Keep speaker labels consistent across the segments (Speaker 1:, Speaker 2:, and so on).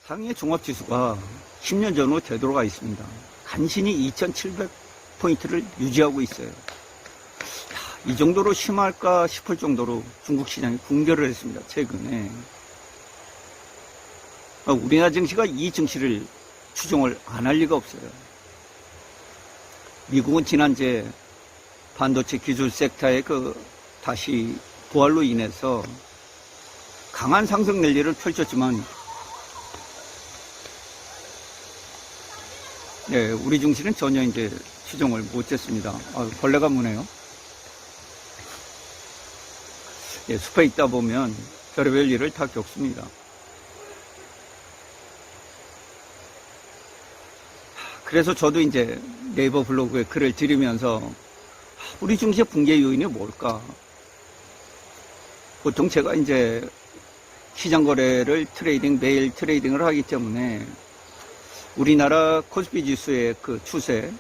Speaker 1: 상해 종합지수가 10년 전으로 되돌아가 있습니다. 간신히 2700포인트를 유지하고 있어요. 이 정도로 심할까 싶을 정도로 중국 시장이 붕괴를 했습니다. 최근에. 우리나라 증시가 이 증시를 추종을 안 할 리가 없어요. 미국은 지난주에 반도체 기술 섹터의 다시 부활로 인해서 강한 상승 랠리를 펼쳤지만 네, 우리 증시는 전혀 이제 추종을 못했습니다. 벌레가 무네요. 예, 숲에 있다 보면 별의별 일을 다 겪습니다. 그래서 저도 이제 네이버 블로그에 글을 들으면서 우리 증시의 붕괴 요인이 뭘까? 보통 제가 이제 시장 거래를 매일 트레이딩을 하기 때문에 우리나라 코스피 지수의 그 추세,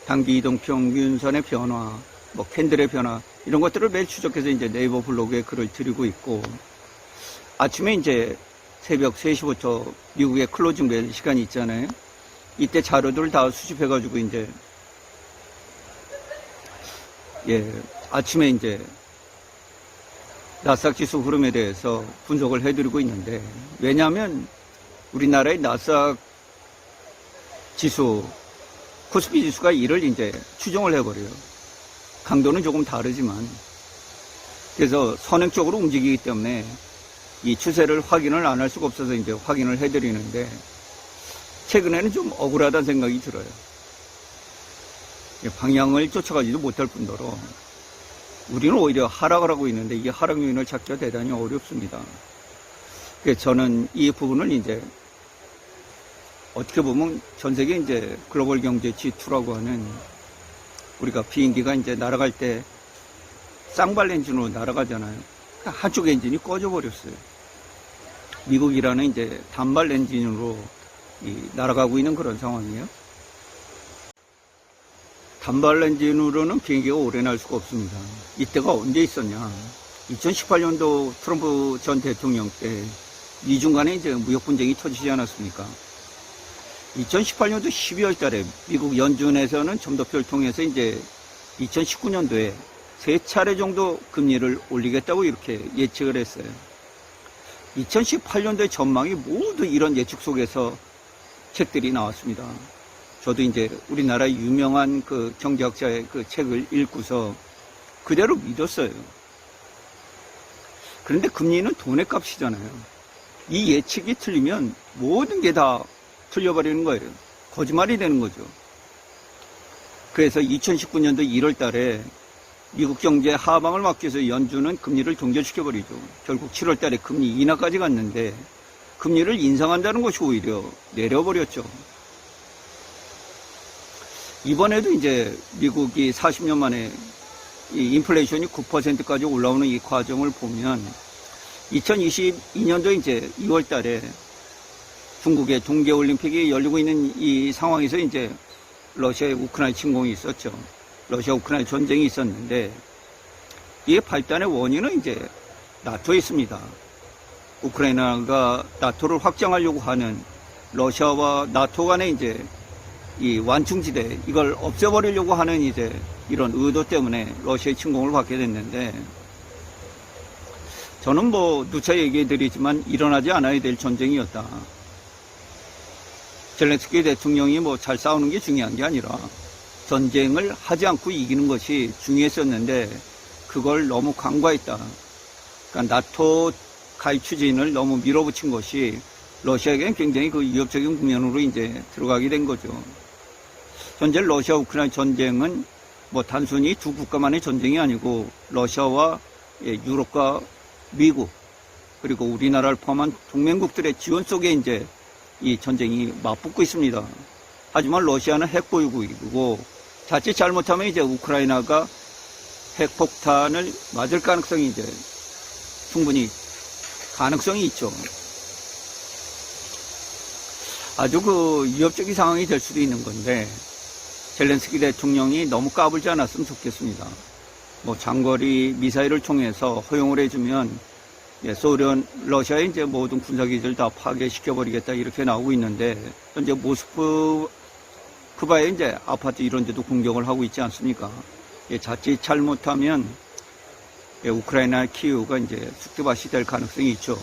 Speaker 1: 단기 이동 평균선의 변화, 캔들의 변화, 이런 것들을 매일 추적해서 이제 네이버 블로그에 글을 드리고 있고, 아침에 이제 새벽 3시부터 미국의 클로징 벨 시간이 있잖아요. 이때 자료들을 다 수집해가지고 이제, 아침에 이제 나스닥 지수 흐름에 대해서 분석을 해드리고 있는데, 왜냐하면 우리나라의 나스닥 지수, 코스피 지수가 이를 이제 추종을 해버려요. 강도는 조금 다르지만. 그래서 선행적으로 움직이기 때문에 이 추세를 확인을 안 할 수가 없어서 이제 확인을 해드리는데, 최근에는 좀 억울하다는 생각이 들어요. 방향을 쫓아가지도 못할 뿐더러 우리는 오히려 하락을 하고 있는데 이 하락 요인을 찾기가 대단히 어렵습니다. 그래서 저는 이 부분을 이제 어떻게 보면 전 세계 이제 글로벌 경제 G2라고 하는, 우리가 비행기가 이제 날아갈 때 쌍발 엔진으로 날아가잖아요. 한쪽 엔진이 꺼져버렸어요. 미국이라는 이제 단발 엔진으로 날아가고 있는 그런 상황이에요. 단발 엔진으로는 비행기가 오래 날 수가 없습니다. 이때가 언제 있었냐? 2018년도 트럼프 전 대통령 때 미중 간에 이제 무역 분쟁이 터지지 않았습니까? 2018년도 12월 달에 미국 연준에서는 점도표를 통해서 이제 2019년도에 3차례 정도 금리를 올리겠다고 이렇게 예측을 했어요. 2018년도의 전망이 모두 이런 예측 속에서 책들이 나왔습니다. 저도 이제 우리나라 유명한 그 경제학자의 그 책을 읽고서 그대로 믿었어요. 그런데 금리는 돈의 값이잖아요. 이 예측이 틀리면 모든 게 다 틀려버리는 거예요. 거짓말이 되는 거죠. 그래서 2019년도 1월 달에 미국 경제 하방을 막기 위해서 연준은 금리를 동결시켜버리죠. 결국 7월 달에 금리 인하까지 갔는데 금리를 인상한다는 것이 오히려 내려버렸죠. 이번에도 이제 미국이 40년 만에 이 인플레이션이 9%까지 올라오는 이 과정을 보면 2022년도 이제 2월 달에 중국의 동계올림픽이 열리고 있는 이 상황에서 이제 러시아의 우크라이나 침공이 있었죠. 러시아 우크라이나 전쟁이 있었는데 이게 발단의 원인은 이제 나토에 있습니다. 우크라이나가 나토를 확장하려고 하는 러시아와 나토 간의 이제 이 완충지대, 이걸 없애버리려고 하는 이제 이런 의도 때문에 러시아의 침공을 받게 됐는데, 저는 누차 얘기해드리지만 일어나지 않아야 될 전쟁이었다. 젤렌스키 대통령이 잘 싸우는 게 중요한 게 아니라 전쟁을 하지 않고 이기는 것이 중요했었는데 그걸 너무 간과했다. 그러니까 나토 가입 추진을 너무 밀어붙인 것이 러시아에게는 굉장히 위협적인 국면으로 이제 들어가게 된 거죠. 현재 러시아 우크라이나 전쟁은 단순히 두 국가만의 전쟁이 아니고 러시아와 유럽과 미국 그리고 우리나라를 포함한 동맹국들의 지원 속에 이제 이 전쟁이 맞붙고 있습니다. 하지만 러시아는 핵보유국이고 자칫 잘못하면 이제 우크라이나가 핵폭탄을 맞을 가능성이 이제 충분히 가능성이 있죠. 아주 위협적인 상황이 될 수도 있는 건데 젤렌스키 대통령이 너무 까불지 않았으면 좋겠습니다. 장거리 미사일을 통해서 허용을 해주면 예, 소련, 러시아의 이제 모든 군사기지를 다 파괴시켜버리겠다 이렇게 나오고 있는데, 현재 모스크바의 이제 아파트 이런 데도 공격을 하고 있지 않습니까? 예, 자칫 잘못하면 예, 우크라이나 키우가 이제 쑥대밭이 될 가능성이 있죠.